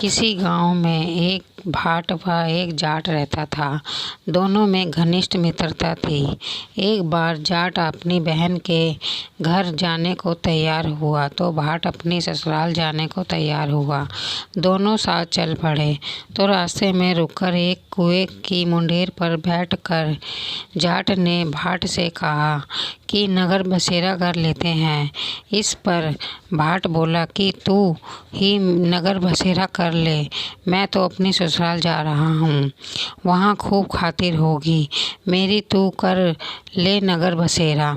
किसी गांव में एक भाट व एक जाट रहता था। दोनों में घनिष्ठ मित्रता थी। एक बार जाट अपनी बहन के घर जाने को तैयार हुआ तो भाट अपनी ससुराल जाने को तैयार हुआ। दोनों साथ चल पड़े तो रास्ते में रुककर एक कुएं की मुंडेर पर बैठकर जाट ने भाट से कहा कि नगर बसेरा कर लेते हैं। इस पर भाट बोला कि तू ही नगर बसेरा कर ले, मैं तो अपनी ससुराल जा रहा हूँ, वहाँ खूब खातिर होगी मेरी, तू कर ले नगर बसेरा।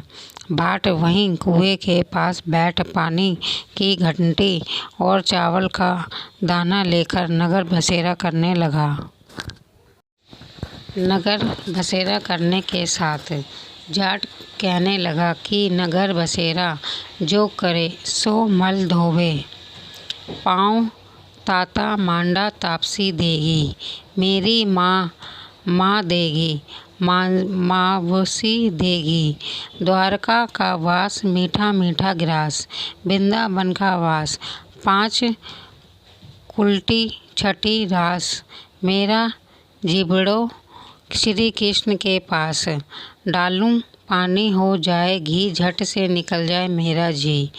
भाट वहीं कुएं के पास बैठ पानी की घंटी और चावल का दाना लेकर नगर बसेरा करने लगा। नगर बसेरा करने के साथ जाट कहने लगा कि नगर बसेरा जो करे सो मल धोवे, पाँव ताता मांडा तापसी देगी, मेरी माँ देगी मावसी देगी, द्वारका का वास मीठा मीठा गिरास, वृंदावन का वास 5 कुलटी छठी रास, मेरा जिबड़ो श्री कृष्ण के पास, डालूं पानी हो जाए घी, झट से निकल जाए मेरा जी।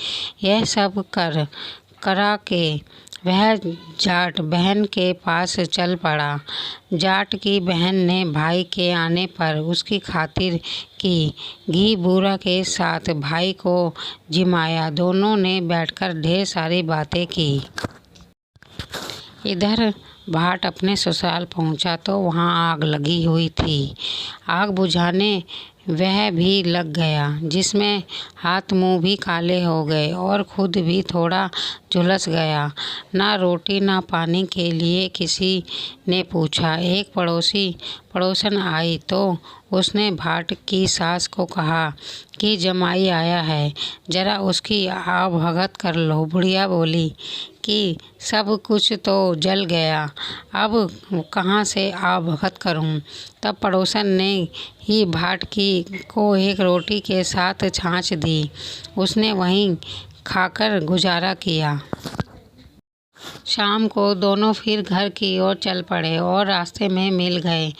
यह सब करा के वह जाट बहन के पास चल पड़ा। जाट की बहन ने भाई के आने पर उसकी खातिर की, घी बूरा के साथ भाई को जिमाया। दोनों ने बैठकर ढेर सारी बातें की। इधर भाट अपने ससुराल पहुंचा तो वहां आग लगी हुई थी। आग बुझाने वह भी लग गया, जिसमें हाथ मुंह भी काले हो गए और खुद भी थोड़ा झुलस गया। ना रोटी ना पानी के लिए किसी ने पूछा। एक पड़ोसन आई तो उसने भाट की सास को कहा कि जमाई आया है, जरा उसकी आवभगत कर लो। बुढ़िया बोली कि सब कुछ तो जल गया, अब कहाँ से आवभगत करूं। तब पड़ोसन ने ही भाट को एक रोटी के साथ छाछ दी। उसने वहीं खाकर गुजारा किया। शाम को दोनों फिर घर की ओर चल पड़े और रास्ते में मिल गए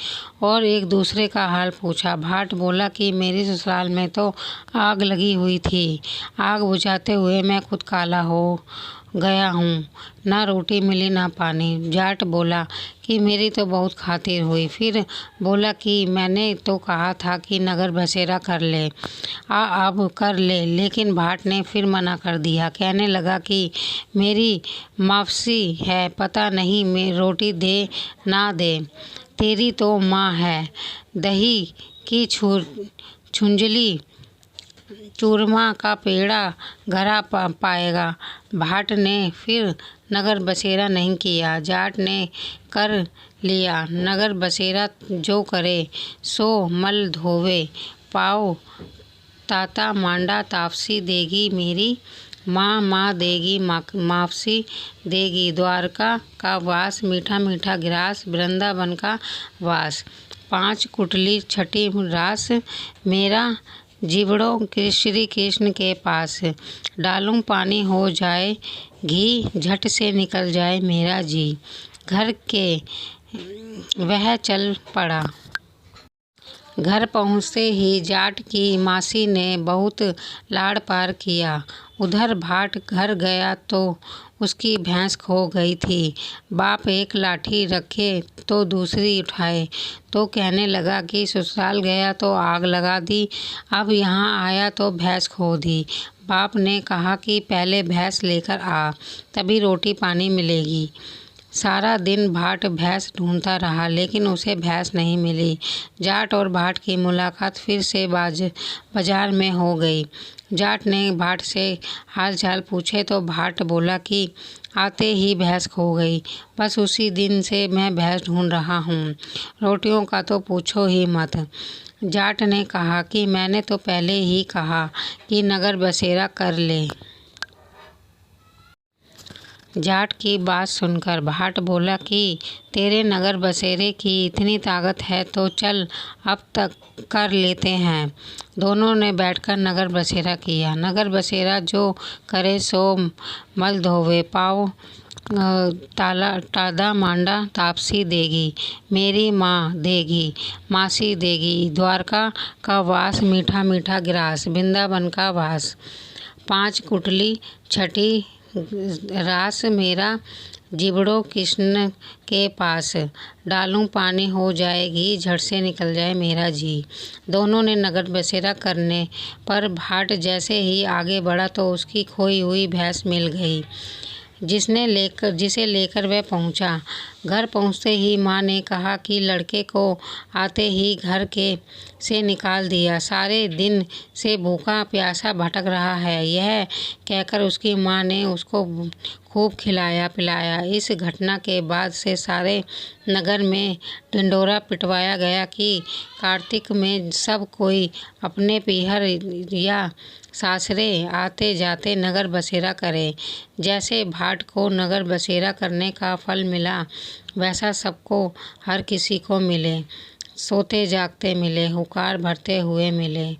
और एक दूसरे का हाल पूछा। भाट बोला कि मेरी ससुराल में तो आग लगी हुई थी, आग बुझाते हुए मैं खुद काला हो गया हूँ, ना रोटी मिली ना पानी। जाट बोला कि मेरी तो बहुत खातिर हुई। फिर बोला कि मैंने तो कहा था कि नगर बसेरा कर ले, अब कर ले, लेकिन भाट ने फिर मना कर दिया। कहने लगा कि मेरी माफसी है, पता नहीं मैं रोटी दे ना दे, तेरी तो माँ है, दही की छुंजली चूरमा का पेड़ा घरा पाएगा। भाट ने फिर नगर बसेरा नहीं किया। जाट ने कर लिया नगर बसेरा, जो करे सो मल धोवे, पाँव ताता मांडा तापसी देगी, मेरी माँ देगी मावसी देगी, द्वारका का वास मीठा मीठा गिरास, वृंदावन का वास 5 कुटली छठी रास, मेरा जिबड़ो श्री कृष्ण के पास, डालूं पानी हो जाए घी, झट से निकल जाए मेरा जी। घर के वह चल पड़ा। घर पहुँचते ही जाट की मासी ने बहुत लाड़ प्यार किया। उधर भाट घर गया तो उसकी भैंस खो गई थी। बाप एक लाठी रखे तो दूसरी उठाए तो कहने लगा कि ससुराल गया तो आग लगा दी, अब यहाँ आया तो भैंस खो दी। बाप ने कहा कि पहले भैंस लेकर आ, तभी रोटी पानी मिलेगी। सारा दिन भाट भैंस ढूंढता रहा, लेकिन उसे भैंस नहीं मिली। जाट और भाट की मुलाकात फिर से बाजार में हो गई। जाट ने भाट से हाल चाल पूछे तो भाट बोला कि आते ही भैंस खो गई, बस उसी दिन से मैं भैंस ढूंढ रहा हूँ, रोटियों का तो पूछो ही मत। जाट ने कहा कि मैंने तो पहले ही कहा कि नगर बसेरा कर ले। जाट की बात सुनकर भाट बोला कि तेरे नगर बसेरे की इतनी ताकत है तो चल अब तक कर लेते हैं। दोनों ने बैठकर नगर बसेरा किया। नगर बसेरा जो करे सो मल धोवे, पाँव टादा मांडा तापसी देगी, मेरी माँ देगी, मासी देगी, द्वारका का वास मीठा मीठा गिरास, वृंदावन का वास। 5 कुटली छठी रास, मेरा जिबड़ो कृष्ण के पास, डालूं पानी हो जाएगी, झट से निकल जाए मेरा जी। दोनों ने नगर बसेरा करने पर भाट जैसे ही आगे बढ़ा तो उसकी खोई हुई भैंस मिल गई, जिसे लेकर वह पहुंचा। घर पहुंचते ही माँ ने कहा कि लड़के को आते ही घर के से निकाल दिया, सारे दिन से भूखा प्यासा भटक रहा है। यह कहकर उसकी माँ ने उसको खूब खिलाया पिलाया। इस घटना के बाद से सारे नगर में ढिंढोरा पिटवाया गया कि कार्तिक में सब कोई अपने पीहर या सासरे आते जाते नगर बसेरा करे। जैसे भाट को नगर बसेरा करने का फल मिला, वैसा सबको हर किसी को मिले, सोते जागते मिले, हुकार भरते हुए मिले।